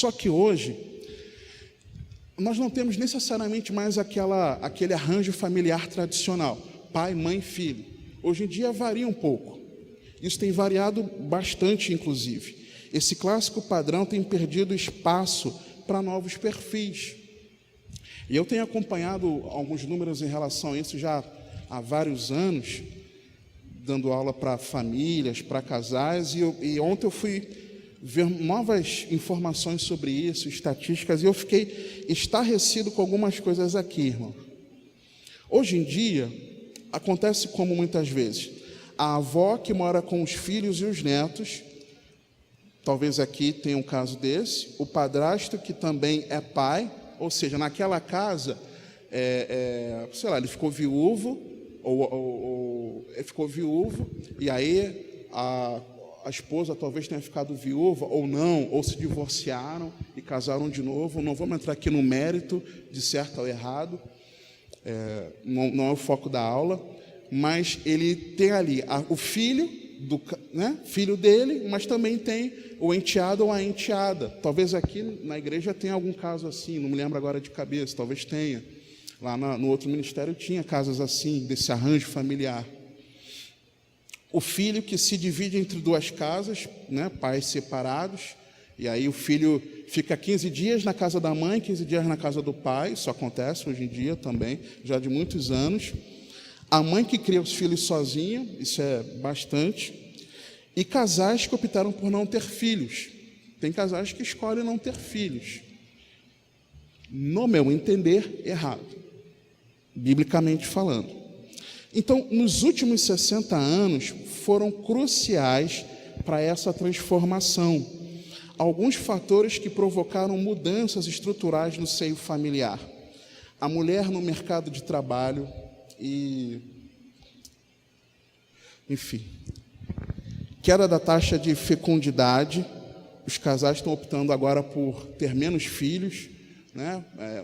Só que hoje, nós não temos necessariamente mais aquele arranjo familiar tradicional, pai, mãe, filho. Hoje em dia varia um pouco. Isso tem variado bastante, inclusive. Esse clássico padrão tem perdido espaço para novos perfis. E eu tenho acompanhado alguns números em relação a isso já há vários anos, dando aula para famílias, para casais, e ontem eu fui ver novas informações sobre isso, estatísticas, e eu fiquei estarrecido com algumas coisas aqui, irmão. Hoje em dia, acontece como muitas vezes, a avó que mora com os filhos e os netos, talvez aqui tenha um caso desse, o padrasto que também é pai, ou seja, naquela casa, sei lá, ele ficou viúvo, ou ficou viúvo, e aí a esposa talvez tenha ficado viúva, ou não, ou se divorciaram e casaram de novo. Não vamos entrar aqui no mérito de certo ou errado, não é o foco da aula, mas ele tem ali o filho, filho dele, mas também tem o enteado ou a enteada. Talvez aqui na igreja tenha algum caso assim, não me lembro agora de cabeça, talvez tenha. Lá no outro ministério tinha casas assim, desse arranjo familiar. O filho que se divide entre duas casas, pais separados, e aí o filho fica 15 dias na casa da mãe, 15 dias na casa do pai. Isso acontece hoje em dia também, já de muitos anos. A mãe que cria os filhos sozinha, isso é bastante. E casais que optaram por não ter filhos. Tem casais que escolhem não ter filhos. No meu entender, errado, biblicamente falando. Então, nos últimos 60 anos, foram cruciais para essa transformação. Alguns fatores que provocaram mudanças estruturais no seio familiar. A mulher no mercado de trabalho enfim, queda da taxa de fecundidade. Os casais estão optando agora por ter menos filhos,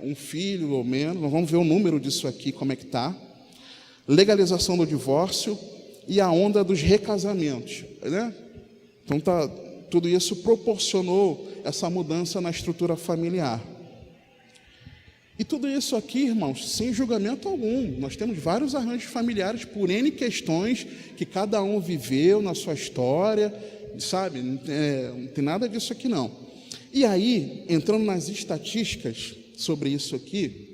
um filho ou menos. Nós vamos ver o número disso aqui, como é que está. Legalização do divórcio e a onda dos recasamentos, Então, tudo isso proporcionou essa mudança na estrutura familiar. E tudo isso aqui, irmãos, sem julgamento algum. Nós temos vários arranjos familiares por N questões que cada um viveu na sua história, sabe? Não tem nada disso aqui, não. E aí, entrando nas estatísticas sobre isso aqui,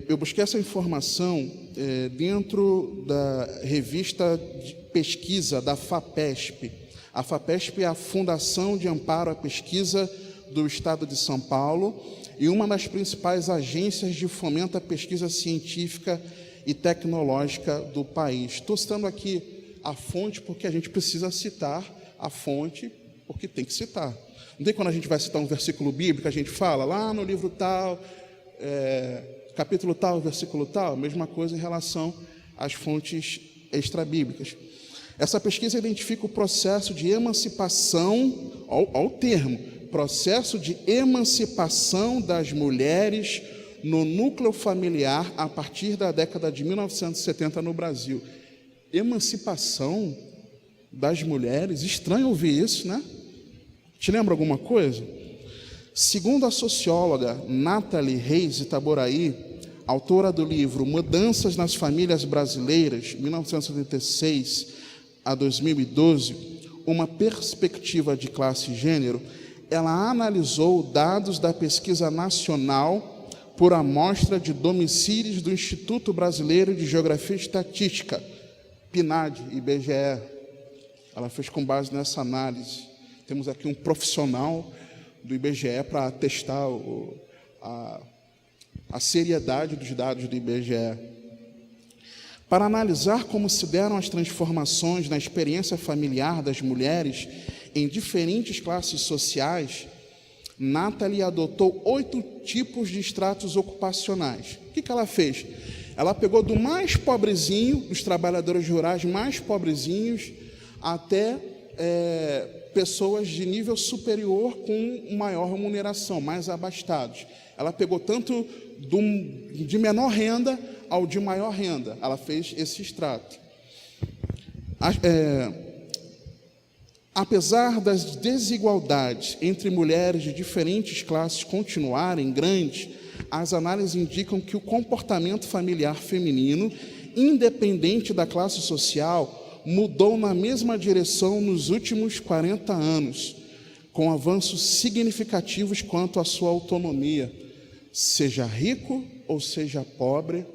eu busquei essa informação dentro da revista de pesquisa da FAPESP. A FAPESP é a Fundação de Amparo à Pesquisa do Estado de São Paulo e uma das principais agências de fomento à pesquisa científica e tecnológica do país. Estou citando aqui a fonte porque a gente precisa citar a fonte, porque tem que citar. Não tem quando a gente vai citar um versículo bíblico, a gente fala lá no livro tal, capítulo tal, versículo tal, mesma coisa em relação às fontes extrabíblicas. Essa pesquisa identifica o processo de emancipação, ao termo, processo de emancipação das mulheres no núcleo familiar a partir da década de 1970 no Brasil. Emancipação das mulheres, estranho ouvir isso, Te lembra alguma coisa? Segundo a socióloga Nathalie Reis Itaboraí, autora do livro Mudanças nas Famílias Brasileiras, 1976 a 2012, uma perspectiva de classe e gênero, ela analisou dados da pesquisa nacional por amostra de domicílios do Instituto Brasileiro de Geografia e Estatística, PNAD, IBGE. Ela fez com base nessa análise. Temos aqui um profissional do IBGE para atestar a seriedade dos dados do IBGE. Para analisar como se deram as transformações na experiência familiar das mulheres em diferentes classes sociais, Nathalie adotou 8 tipos de estratos ocupacionais. O que ela fez? Ela pegou do mais pobrezinho, dos trabalhadores rurais mais pobrezinhos, até pessoas de nível superior com maior remuneração, mais abastados. Ela pegou tanto de menor renda ao de maior renda. Ela fez esse extrato. Apesar das desigualdades entre mulheres de diferentes classes continuarem grandes, as análises indicam que o comportamento familiar feminino, independente da classe social, mudou na mesma direção nos últimos 40 anos, com avanços significativos quanto à sua autonomia. Seja rico ou seja pobre,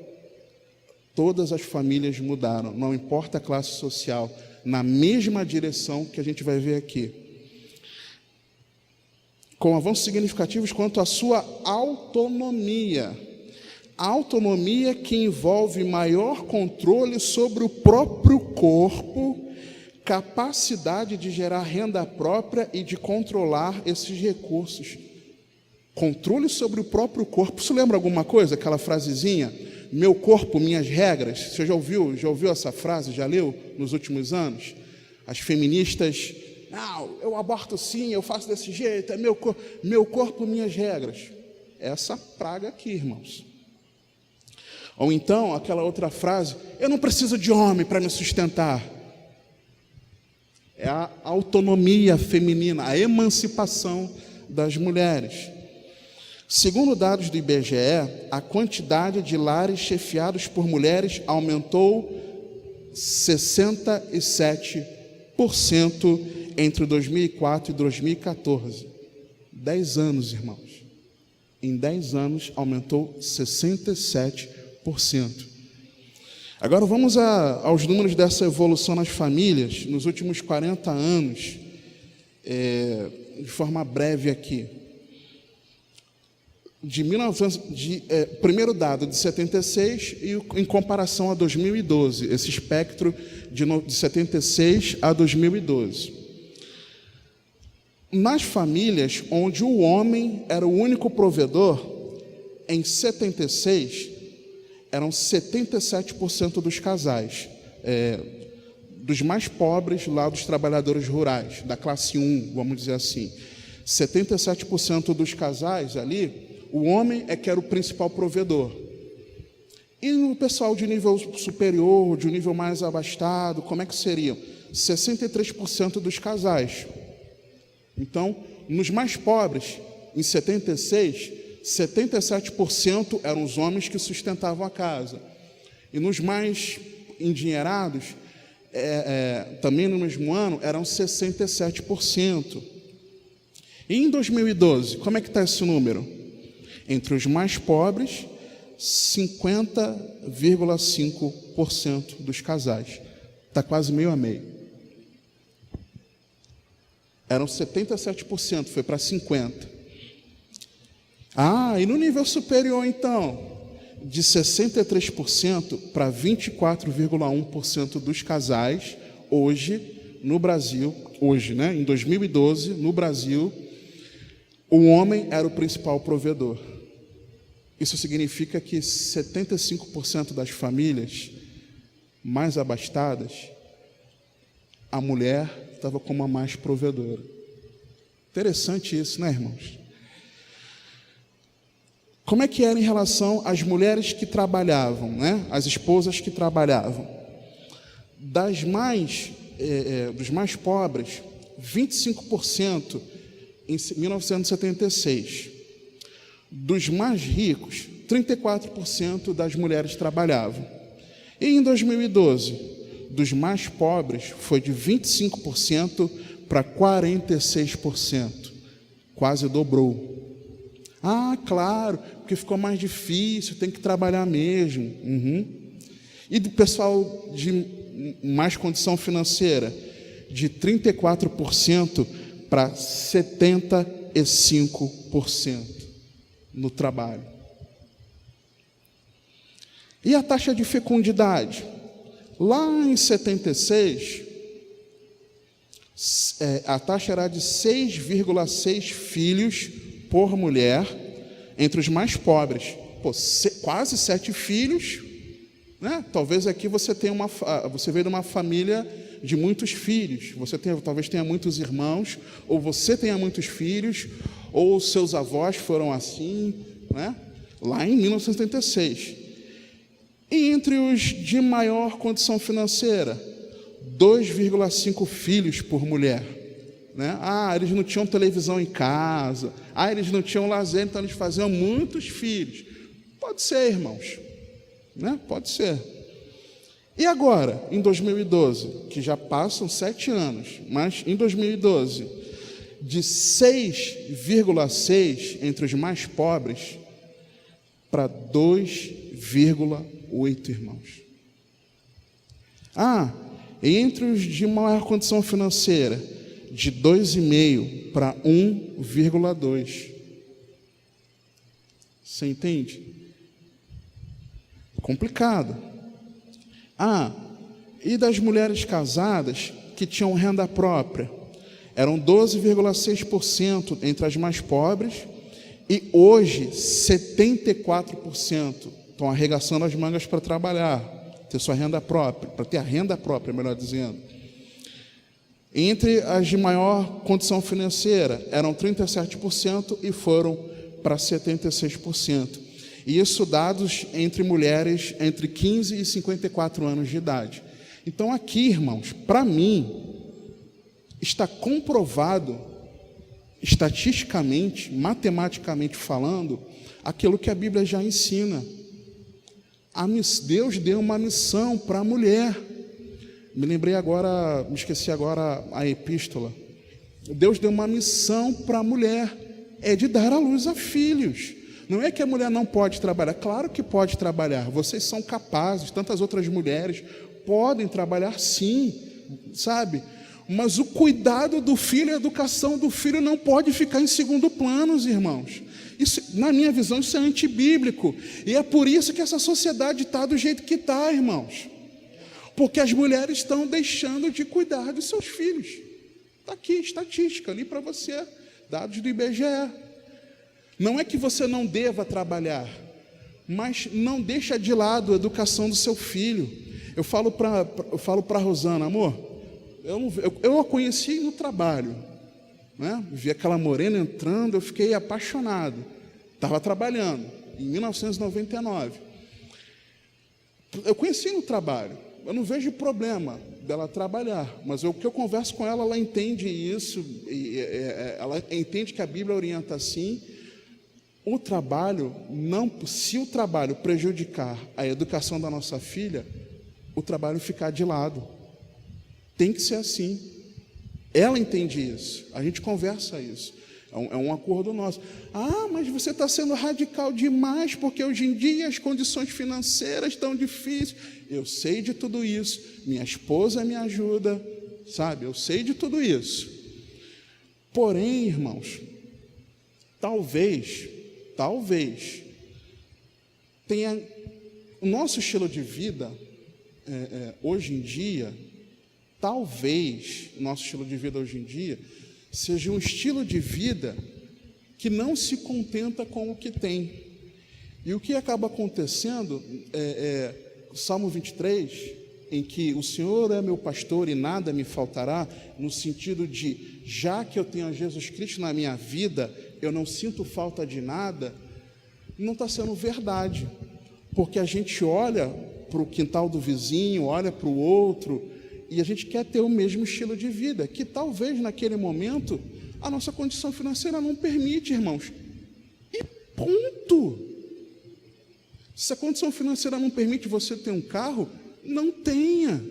todas as famílias mudaram, não importa a classe social, na mesma direção que a gente vai ver aqui. Com avanços significativos quanto à sua autonomia. A autonomia que envolve maior controle sobre o próprio corpo, capacidade de gerar renda própria e de controlar esses recursos. Controle sobre o próprio corpo. Isso lembra alguma coisa? Aquela frasezinha? Meu corpo, minhas regras. Você já ouviu essa frase? Já leu nos últimos anos? As feministas, não, eu aborto sim, eu faço desse jeito, é meu corpo, minhas regras. Essa praga aqui, irmãos. Ou então, aquela outra frase, eu não preciso de homem para me sustentar. É a autonomia feminina, a emancipação das mulheres. Segundo dados do IBGE, a quantidade de lares chefiados por mulheres aumentou 67% entre 2004 e 2014. 10 anos, irmãos. Em 10 anos, aumentou 67%. Agora vamos aos números dessa evolução nas famílias nos últimos 40 anos, de forma breve aqui. Primeiro dado de 76 e em comparação a 2012, esse espectro de 76 a 2012. Nas famílias onde o homem era o único provedor, em 76, eram 77% dos casais, dos mais pobres lá dos trabalhadores rurais, da classe 1, vamos dizer assim. 77% dos casais ali, o homem é que era o principal provedor. E o pessoal de nível superior, de nível mais abastado, como é que seriam? 63% dos casais. Então, nos mais pobres, em 76, 77% eram os homens que sustentavam a casa. E nos mais endinheirados, também no mesmo ano, eram 67%. E em 2012, como é que está esse número? Entre os mais pobres, 50,5% dos casais. Está quase meio a meio. Eram 77%, foi para 50%. E no nível superior, então, de 63% para 24,1% dos casais, hoje, no Brasil, em 2012, no Brasil, o homem era o principal provedor. Isso significa que 75% das famílias mais abastadas, a mulher estava como a mais provedora. Interessante isso, né, irmãos? Como é que era em relação às mulheres que trabalhavam, né? As esposas que trabalhavam? Dos mais pobres, 25% em 1976. Dos mais ricos, 34% das mulheres trabalhavam. E em 2012, dos mais pobres, foi de 25% para 46%. Quase dobrou. Claro, porque ficou mais difícil, tem que trabalhar mesmo. E do pessoal de mais condição financeira, de 34% para 75% no trabalho. E a taxa de fecundidade? Lá em 76, a taxa era de 6,6 filhos por mulher entre os mais pobres. Quase 7 filhos, né? Talvez aqui você veio de uma família de muitos filhos. Talvez tenha muitos irmãos, ou você tenha muitos filhos, ou seus avós foram assim, né? Lá em 1976. E entre os de maior condição financeira, 2,5 filhos por mulher. né? Eles não tinham televisão em casa, eles não tinham lazer, então eles faziam muitos filhos. Pode ser, irmãos, né? Pode ser. E agora, em 2012, que já passam 7 anos, mas em 2012, de 6,6 entre os mais pobres para 2,8, irmãos. E entre os de maior condição financeira, de 2,5 para 1,2. Você entende? Complicado. E das mulheres casadas que tinham renda própria, eram 12,6% entre as mais pobres, e hoje 74% estão arregaçando as mangas para trabalhar, ter sua renda própria, para ter a renda própria, melhor dizendo. Entre as de maior condição financeira, eram 37% e foram para 76%. E isso dados entre mulheres entre 15 e 54 anos de idade. Então aqui, irmãos, para mim, está comprovado, estatisticamente, matematicamente falando, aquilo que a Bíblia já ensina. Deus deu uma missão para a mulher. Me esqueci agora a epístola. Deus deu uma missão para a mulher, é de dar à luz a filhos. Não é que a mulher não pode trabalhar, claro que pode trabalhar, vocês são capazes, tantas outras mulheres podem trabalhar sim, sabe? Mas o cuidado do filho, a educação do filho não pode ficar em segundo plano, irmãos. Isso, na minha visão, isso é antibíblico. E é por isso que essa sociedade está do jeito que está, irmãos. Porque as mulheres estão deixando de cuidar dos seus filhos. Está aqui, estatística, ali para você, dados do IBGE. Não é que você não deva trabalhar, mas não deixa de lado a educação do seu filho. Eu falo para a Rosana, amor, eu a conheci no trabalho, né? Vi aquela morena entrando, eu fiquei apaixonado. Estava trabalhando, em 1999. Eu conheci no trabalho, eu não vejo problema dela trabalhar, mas o que eu converso com ela, ela entende isso, ela entende que a Bíblia orienta assim. O trabalho, se o trabalho prejudicar a educação da nossa filha, o trabalho ficar de lado. Tem que ser assim. Ela entende isso, a gente conversa isso. É um acordo nosso. Mas você está sendo radical demais, porque hoje em dia as condições financeiras estão difíceis. Eu sei de tudo isso, minha esposa me ajuda, sabe? Eu sei de tudo isso. Porém, irmãos, talvez tenha o nosso estilo de vida hoje em dia, seja um estilo de vida que não se contenta com o que tem. E o que acaba acontecendo Salmo 23, em que o Senhor é meu pastor e nada me faltará, no sentido de, já que eu tenho a Jesus Cristo na minha vida, eu não sinto falta de nada, não está sendo verdade, porque a gente olha para o quintal do vizinho, olha para o outro, e a gente quer ter o mesmo estilo de vida, que talvez naquele momento a nossa condição financeira não permite, irmãos, e ponto. Se a condição financeira não permite você ter um carro, não tenha.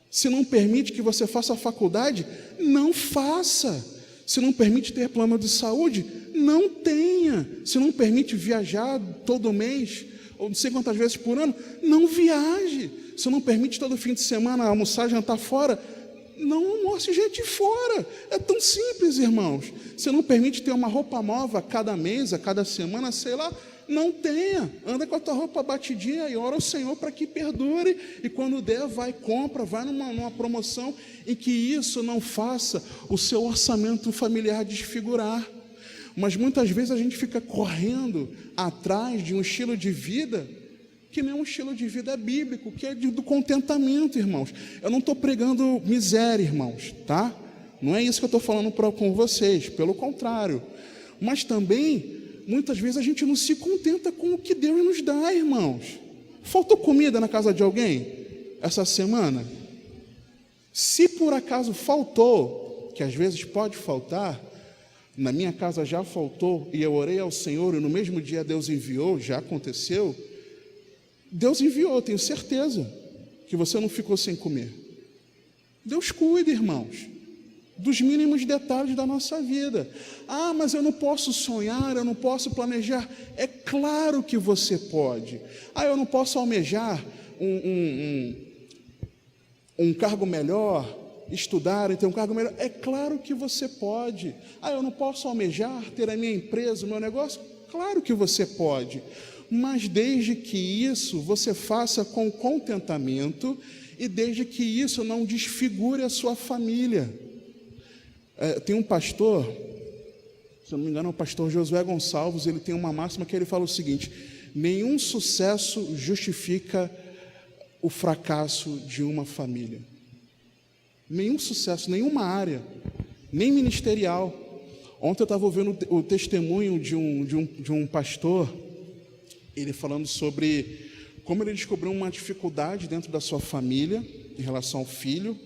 Se não permite que você faça a faculdade, não faça. Se não permite ter plano de saúde, não tenha. Se não permite viajar todo mês, ou não sei quantas vezes por ano, não viaje. Se não permite todo fim de semana almoçar, jantar fora, não almoce gente fora. É tão simples, irmãos. Se não permite ter uma roupa nova a cada mês, a cada semana, sei lá, não tenha. Anda com a tua roupa batidinha e ora ao Senhor para que perdure. E quando der, vai, compra, vai numa promoção, em que isso não faça o seu orçamento familiar desfigurar. Mas muitas vezes a gente fica correndo atrás de um estilo de vida que não é um estilo de vida bíblico, que é do contentamento, irmãos. Eu não estou pregando miséria, irmãos, tá? Não é isso que eu estou falando com vocês, pelo contrário. Mas também, muitas vezes a gente não se contenta com o que Deus nos dá, irmãos. Faltou comida na casa de alguém essa semana? Se por acaso faltou, que às vezes pode faltar, na minha casa já faltou, e eu orei ao Senhor, e no mesmo dia Deus enviou, já aconteceu, Deus enviou, tenho certeza, que você não ficou sem comer. Deus cuida, irmãos, dos mínimos detalhes da nossa vida. Ah, mas eu não posso sonhar, eu não posso planejar. É claro que você pode. Ah, eu não posso almejar um cargo melhor, estudar e ter um cargo melhor. É claro que você pode. Ah, eu não posso almejar ter a minha empresa, o meu negócio. Claro que você pode. Mas desde que isso você faça com contentamento e desde que isso não desfigure a sua família. Tem um pastor, se eu não me engano é o pastor Josué Gonçalves, ele tem uma máxima que ele fala o seguinte: nenhum sucesso justifica o fracasso de uma família. Nenhum sucesso, nenhuma área, nem ministerial. Ontem eu estava ouvindo o testemunho de um pastor, ele falando sobre como ele descobriu uma dificuldade dentro da sua família em relação ao filho,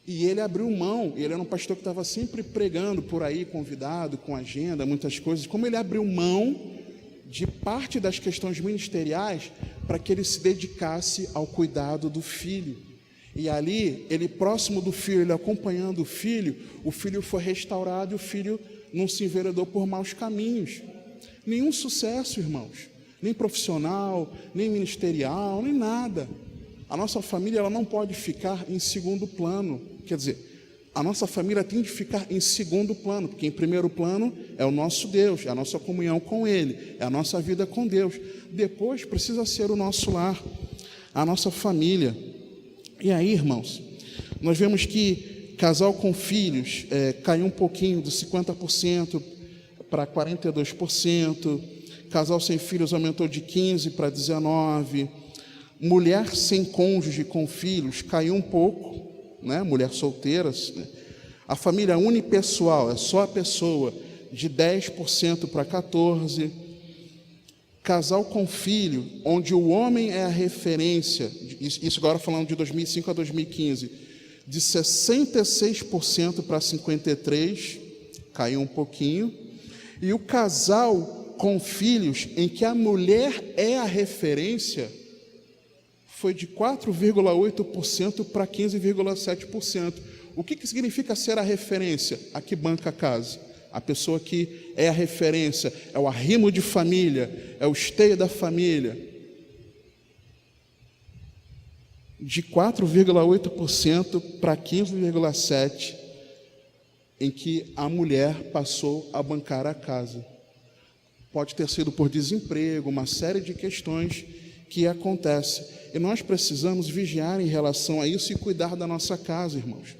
e ele abriu mão. Ele era um pastor que estava sempre pregando por aí, convidado, com agenda, muitas coisas. Como ele abriu mão de parte das questões ministeriais para que ele se dedicasse ao cuidado do filho. E ali, ele próximo do filho, ele acompanhando o filho foi restaurado e o filho não se enveredou por maus caminhos. Nenhum sucesso, irmãos, nem profissional, nem ministerial, nem nada. A nossa família ela não pode ficar em segundo plano. Quer dizer, a nossa família tem de ficar em segundo plano, porque em primeiro plano é o nosso Deus, é a nossa comunhão com Ele, é a nossa vida com Deus. Depois precisa ser o nosso lar, a nossa família. E aí, irmãos, nós vemos que casal com filhos caiu um pouquinho, de 50% para 42%, casal sem filhos aumentou de 15% para 19%, mulher sem cônjuge com filhos caiu um pouco, né? Mulher solteira, né? A família unipessoal, é só a pessoa, de 10% para 14%, casal com filho, onde o homem é a referência, isso agora falando de 2005 a 2015, de 66% para 53%, caiu um pouquinho, e o casal com filhos, em que a mulher é a referência, foi de 4,8% para 15,7%. O que significa ser a referência? A que banca a casa. A pessoa que é a referência, é o arrimo de família, é o esteio da família. De 4,8% para 15,7%, em que a mulher passou a bancar a casa. Pode ter sido por desemprego, uma série de questões que acontece. E nós precisamos vigiar em relação a isso e cuidar da nossa casa, irmãos.